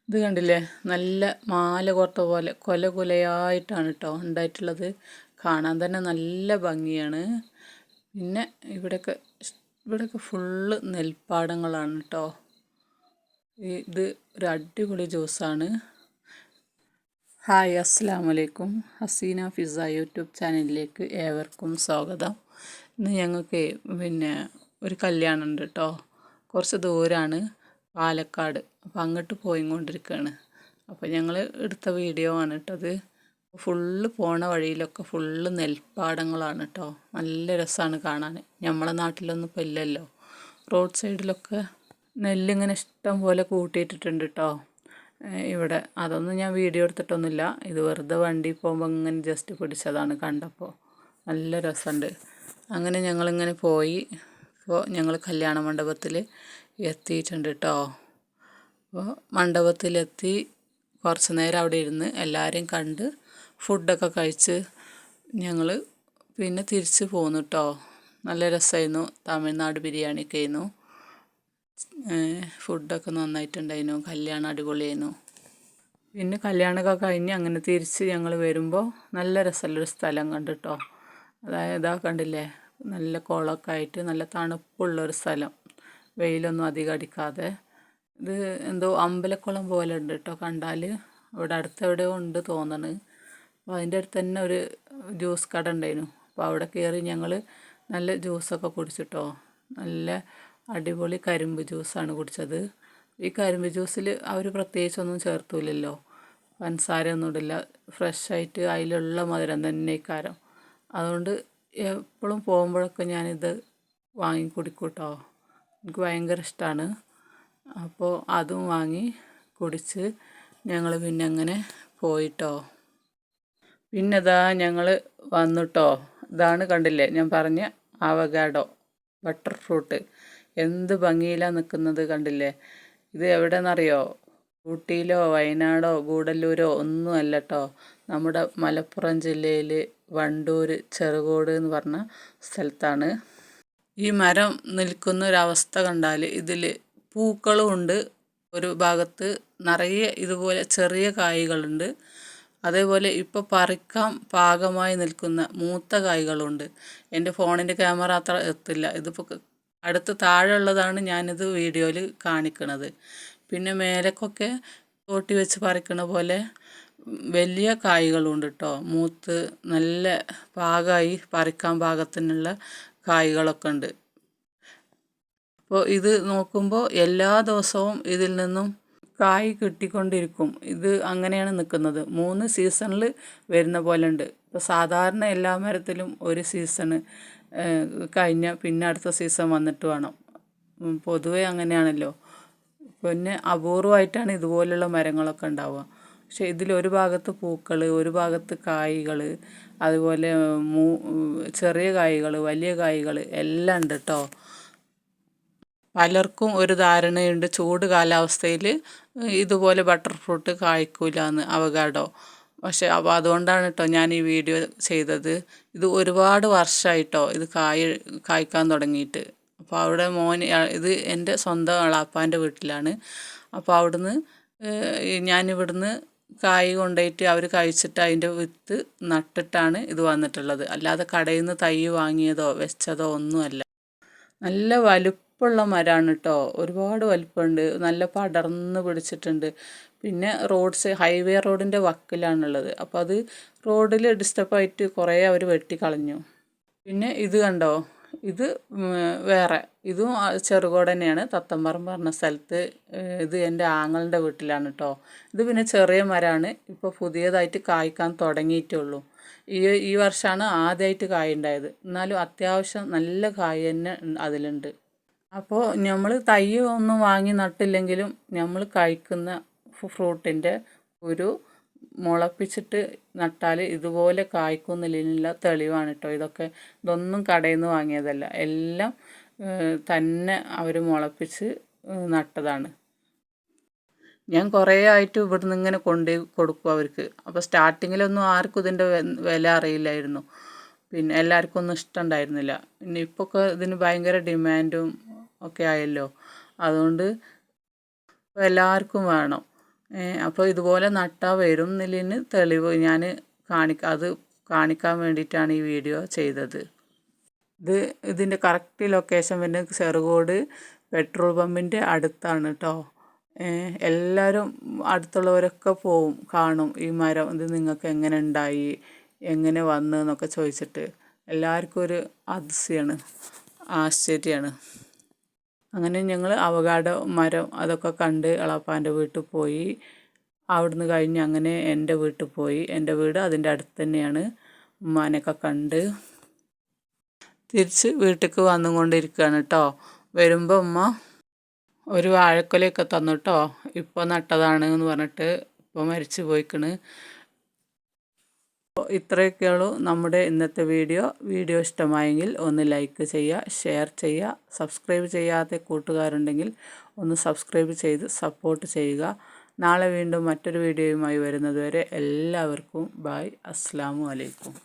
ഇത് കണ്ടില്ലേ, നല്ല മാല കോർത്ത പോലെ കൊല കൊലയായിട്ടാണ് കേട്ടോ ഉണ്ടായിട്ടുള്ളത്. കാണാൻ തന്നെ നല്ല ഭംഗിയാണ്. പിന്നെ ഇവിടെയൊക്കെ ഫുള്ള് നെൽപ്പാടങ്ങളാണ് കേട്ടോ. ഇത് ഒരു അടിപൊളി ജ്യൂസാണ്. ഹായ്, അസ്സലാമു അലൈക്കും. ഹസീന ഫിസ യൂട്യൂബ് ചാനലിലേക്ക് ഏവർക്കും സ്വാഗതം. ഇന്ന് ഞങ്ങൾക്ക് ഒരു കല്യാണം ഉണ്ട് കേട്ടോ. കുറച്ച് ദൂരമാണ്, പാലക്കാട്. അപ്പോൾ അങ്ങോട്ട് പോയിക്കൊണ്ടിരിക്കുകയാണ്. അപ്പോൾ ഞങ്ങൾ എടുത്ത വീഡിയോ ആണ് കേട്ടത്. ഫുള്ള് പോണ വഴിയിലൊക്കെ ഫുള്ള് നെൽപ്പാടങ്ങളാണ് കേട്ടോ. നല്ല രസമാണ് കാണാൻ. നമ്മളെ നാട്ടിലൊന്നും ഇപ്പോൾ ഇല്ലല്ലോ. റോഡ് സൈഡിലൊക്കെ നെല്ലിങ്ങനെ ഇഷ്ടം പോലെ കൂട്ടിയിട്ടിട്ടുണ്ട് കേട്ടോ. ഇവിടെ അതൊന്നും ഞാൻ വീഡിയോ എടുത്തിട്ടൊന്നുമില്ല. ഇത് വെറുതെ വണ്ടി പോകുമ്പോൾ ഇങ്ങനെ ജസ്റ്റ് പിടിച്ചതാണ്. കണ്ടപ്പോൾ നല്ല രസമുണ്ട്. അങ്ങനെ ഞങ്ങളിങ്ങനെ പോയി. ഇപ്പോൾ ഞങ്ങൾ കല്യാണ മണ്ഡപത്തിൽ എത്തിയിട്ടുണ്ട് കേട്ടോ. അപ്പോൾ മണ്ഡപത്തിലെത്തി കുറച്ച് നേരം അവിടെ ഇരുന്ന് എല്ലാവരെയും കണ്ട് ഫുഡൊക്കെ കഴിച്ച് ഞങ്ങൾ പിന്നെ തിരിച്ച് പോന്നു കേട്ടോ. നല്ല രസമായിരുന്നു. തമിഴ്നാട് ബിരിയാണിയൊക്കെ ആയിരുന്നു. ഫുഡൊക്കെ നന്നായിട്ടുണ്ടായിരുന്നു. കല്യാണം അടിപൊളിയായിരുന്നു. പിന്നെ കല്യാണമൊക്കെ കഴിഞ്ഞ് അങ്ങനെ തിരിച്ച് ഞങ്ങൾ വരുമ്പോൾ നല്ല രസമുള്ളൊരു സ്ഥലം കണ്ടു കേട്ടോ. അതായത് ഇതാ കണ്ടില്ലേ, നല്ല കുളമൊക്കെ ആയിട്ട് നല്ല തണുപ്പുള്ളൊരു സ്ഥലം, വെയിലൊന്നും അധികം അടിക്കാതെ. ഇത് എന്തോ അമ്പലക്കുളം പോലെ ഉണ്ട് കേട്ടോ കണ്ടാൽ. ഇവിടെ അടുത്തെവിടെയോ ഉണ്ട് തോന്നണ്. അപ്പോൾ അതിൻ്റെ അടുത്ത് തന്നെ ഒരു ജ്യൂസ് കട ഉണ്ടായിരുന്നു. അപ്പോൾ അവിടെ കയറി ഞങ്ങൾ നല്ല ജ്യൂസൊക്കെ കുടിച്ചിട്ടോ. നല്ല അടിപൊളി കരിമ്പ് ജ്യൂസാണ് കുടിച്ചത്. ഈ കരിമ്പ് ജ്യൂസിൽ അവർ പ്രത്യേകിച്ചൊന്നും ചേർത്തില്ലല്ലോ, പഞ്ചസാരയൊന്നും ഇടില്ല. ഫ്രഷായിട്ട് അതിലുള്ള മധുരം തന്നെ ഇക്കാരം. അതുകൊണ്ട് എപ്പോഴും പോകുമ്പോഴൊക്കെ ഞാനിത് വാങ്ങി കുടിക്കും കേട്ടോ. എനിക്ക് ഭയങ്കര ഇഷ്ടമാണ്. അപ്പോൾ അതും വാങ്ങി കുടിച്ച് ഞങ്ങൾ പിന്നെ അങ്ങനെ പോയിട്ടോ. പിന്നെ ഇതാ ഞങ്ങൾ വന്നിട്ടോ. ഇതാണ് കണ്ടില്ലേ ഞാൻ പറഞ്ഞ അവഗാഡോ ബട്ടർ ഫ്രൂട്ട്. എന്ത് ഭംഗിയിലാണ് നിൽക്കുന്നത് കണ്ടില്ലേ. ഇത് എവിടെയെന്നറിയോ? ഊട്ടിയിലോ വയനാടോ ഗൂഡല്ലൂരോ ഒന്നും അല്ല കേട്ടോ. നമ്മുടെ മലപ്പുറം ജില്ലയിൽ വണ്ടൂർ ചെറുകോട് എന്ന് പറഞ്ഞ സ്ഥലത്താണ്. ഈ മരം നിൽക്കുന്നൊരവസ്ഥ കണ്ടാൽ ഇതിൽ പൂക്കളും ഉണ്ട്. ഒരു ഭാഗത്ത് നിറയെ ഇതുപോലെ ചെറിയ കായ്കളുണ്ട്. അതേപോലെ ഇപ്പോൾ പറിക്കാൻ പാകമായി നിൽക്കുന്ന മൂത്ത കായ്കളുണ്ട്. എൻ്റെ ഫോണിൻ്റെ ക്യാമറ അത്ര എത്തില്ല. ഇതിപ്പോൾ അടുത്ത് താഴെ ഉള്ളതാണ് ഞാനിത് വീഡിയോയിൽ കാണിക്കുന്നത്. പിന്നെ മേലേക്കൊക്കെ തോട്ടി വെച്ച് പറിക്കണ പോലെ വലിയ കായ്കളുണ്ട് കേട്ടോ. മൂത്ത് നല്ല പാകമായി പറിക്കാൻ പാകത്തിനുള്ള കായ്കളൊക്കെ ഉണ്ട്. അപ്പോൾ ഇത് നോക്കുമ്പോൾ എല്ലാ ദിവസവും ഇതിൽ നിന്നും കായ് കിട്ടിക്കൊണ്ടിരിക്കും. ഇത് അങ്ങനെയാണ് നിൽക്കുന്നത്. 3 സീസണിൽ വരുന്ന പോലെ ഉണ്ട്. ഇപ്പോൾ സാധാരണ എല്ലാ മരത്തിലും ഒരു സീസണ് കഴിഞ്ഞ പിന്നെ അടുത്ത സീസൺ വന്നിട്ട് വേണം. പൊതുവെ അങ്ങനെയാണല്ലോ. പിന്നെ അപൂർവമായിട്ടാണ് ഇതുപോലുള്ള മരങ്ങളൊക്കെ ഉണ്ടാവുക. പക്ഷേ ഇതിലൊരു ഭാഗത്ത് പൂക്കൾ, ഒരു ഭാഗത്ത് കായ്കൾ, അതുപോലെ ചെറിയ കായ്കൾ, വലിയ കായ്കൾ എല്ലാം ഉണ്ട് കേട്ടോ. പലർക്കും ഒരു ധാരണയുണ്ട് ചൂട് കാലാവസ്ഥയിൽ ഇതുപോലെ ബട്ടർ ഫ്രൂട്ട് കായ്ക്കൂല എന്ന്, അവഗാഡോ. പക്ഷേ അപ്പോൾ അതുകൊണ്ടാണ് കേട്ടോ ഞാൻ ഈ വീഡിയോ ചെയ്തത്. ഇത് ഒരുപാട് വർഷമായിട്ടോ ഇത് കായ്ക്കാൻ തുടങ്ങിയിട്ട്. അപ്പോൾ അവിടെ ഇത് എൻ്റെ സ്വന്തം എളാപ്പാൻ്റെ വീട്ടിലാണ്. അപ്പോൾ അവിടുന്ന് ഞാനിവിടുന്ന് കായ് കൊണ്ടുപോയിട്ട് അവർ കഴിച്ചിട്ട് അതിൻ്റെ വിത്ത് നട്ടിട്ടാണ് ഇത് വന്നിട്ടുള്ളത്. അല്ലാതെ കടയിൽ നിന്ന് തൈ വാങ്ങിയതോ വെച്ചതോ ഒന്നുമല്ല. നല്ല വലുപ്പമുള്ള മരമാണ് കേട്ടോ. ഒരുപാട് വലുപ്പമുണ്ട്. നല്ല പടർന്ന് പിടിച്ചിട്ടുണ്ട്. പിന്നെ ഹൈവേ റോഡിൻ്റെ വക്കിലാണുള്ളത്. അപ്പോൾ അത് റോഡിൽ ഡിസ്റ്റർബായിട്ട് കുറേ അവർ വെട്ടിക്കളഞ്ഞു. പിന്നെ ഇത് കണ്ടോ, ഇത് വേറെ, ഇതും ചെറുകോട് തന്നെയാണ്, തത്തമ്പറമ്പ് പറഞ്ഞ സ്ഥലത്ത്. ഇത് എൻ്റെ ആങ്ങളുടെ വീട്ടിലാണ് കേട്ടോ. ഇത് പിന്നെ ചെറിയ മരമാണ്. ഇപ്പോൾ പുതിയതായിട്ട് കായ്ക്കാൻ തുടങ്ങിയിട്ടുള്ളൂ. ഈ വർഷമാണ് ആദ്യമായിട്ട് കായ ഉണ്ടായത്. എന്നാലും അത്യാവശ്യം നല്ല കായ തന്നെ അതിലുണ്ട്. അപ്പോൾ നമ്മൾ തൈ ഒന്നും വാങ്ങി നട്ടില്ലെങ്കിലും നമ്മൾ കഴിക്കുന്ന ഫ്രൂട്ടിൻ്റെ ഒരു മുളപ്പിച്ചിട്ട് നട്ടാൽ ഇതുപോലെ കായ്ക്കുന്നില്ല തെളിവാണ് കേട്ടോ. ഇതൊന്നും കടയിൽ നിന്ന് വാങ്ങിയതല്ല. എല്ലാം തന്നെ അവർ മുളപ്പിച്ച് നട്ടതാണ്. ഞാൻ കുറേ ആയിട്ട് ഇവിടുന്ന് ഇങ്ങനെ കൊടുക്കും അവർക്ക്. അപ്പോൾ സ്റ്റാർട്ടിങ്ങിലൊന്നും ആർക്കും ഇതിൻ്റെ വില അറിയില്ലായിരുന്നു. പിന്നെ എല്ലാവർക്കും ഒന്നും ഇഷ്ടമുണ്ടായിരുന്നില്ല. പിന്നെ ഇപ്പോൾ ഇതിന് ഭയങ്കര ഡിമാൻഡും ഒക്കെ ആയല്ലോ. അതുകൊണ്ട് എല്ലാവർക്കും വേണം. അപ്പോൾ ഇതുപോലെ നട്ടാൽ വരും എന്നുള്ളതിന് തെളിവ് ഞാൻ അത് കാണിക്കാൻ വേണ്ടിയിട്ടാണ് ഈ വീഡിയോ ചെയ്തത്. ഇതിൻ്റെ കറക്റ്റ് ലൊക്കേഷൻ വരുന്നത് ചെറുകോട് പെട്രോൾ പമ്പിൻ്റെ അടുത്താണ് കേട്ടോ. എല്ലാവരും അടുത്തുള്ളവരൊക്കെ പോവും, കാണും ഈ മരം. ഇത് നിങ്ങൾക്ക് എങ്ങനെ ഉണ്ടായി, എങ്ങനെ വന്നു എന്നൊക്കെ ചോദിച്ചിട്ട് എല്ലാവർക്കും ഒരു അതിശയമാണ്, ആശ്ചര്യമാണ്. അങ്ങനെ ഞങ്ങൾ അവകാഡോ മരം അതൊക്കെ കണ്ട് എളാപ്പാൻ്റെ വീട്ടിൽ പോയി. അവിടുന്ന് കഴിഞ്ഞ് അങ്ങനെ എൻ്റെ വീട്ടിൽ പോയി. എൻ്റെ വീട് അതിൻ്റെ അടുത്ത് തന്നെയാണ്. ഉമ്മാനെയൊക്കെ കണ്ട് തിരിച്ച് വീട്ടിലേക്ക് വന്നുകൊണ്ടിരിക്കുകയാണ് കേട്ടോ. വരുമ്പോൾ ഉമ്മ ഒരു വാഴക്കൊലയൊക്കെ തന്നു കേട്ടോ. ഇപ്പോൾ നട്ടതാണ് എന്ന് പറഞ്ഞിട്ട് ഇപ്പോൾ മരിച്ചു പോയിക്കണ്. ഇത്രയൊക്കെയുള്ളൂ നമ്മുടെ ഇന്നത്തെ വീഡിയോ ഇഷ്ടമായെങ്കിൽ ഒന്ന് ലൈക്ക് ചെയ്യുക, ഷെയർ ചെയ്യുക. സബ്സ്ക്രൈബ് ചെയ്യാത്ത കൂട്ടുകാരുണ്ടെങ്കിൽ ഒന്ന് സബ്സ്ക്രൈബ് ചെയ്ത് സപ്പോർട്ട് ചെയ്യുക. നാളെ വീണ്ടും മറ്റൊരു വീഡിയോയുമായി വരുന്നത് വരെ എല്ലാവർക്കും ബൈ. അസ്സലാമു അലൈക്കും.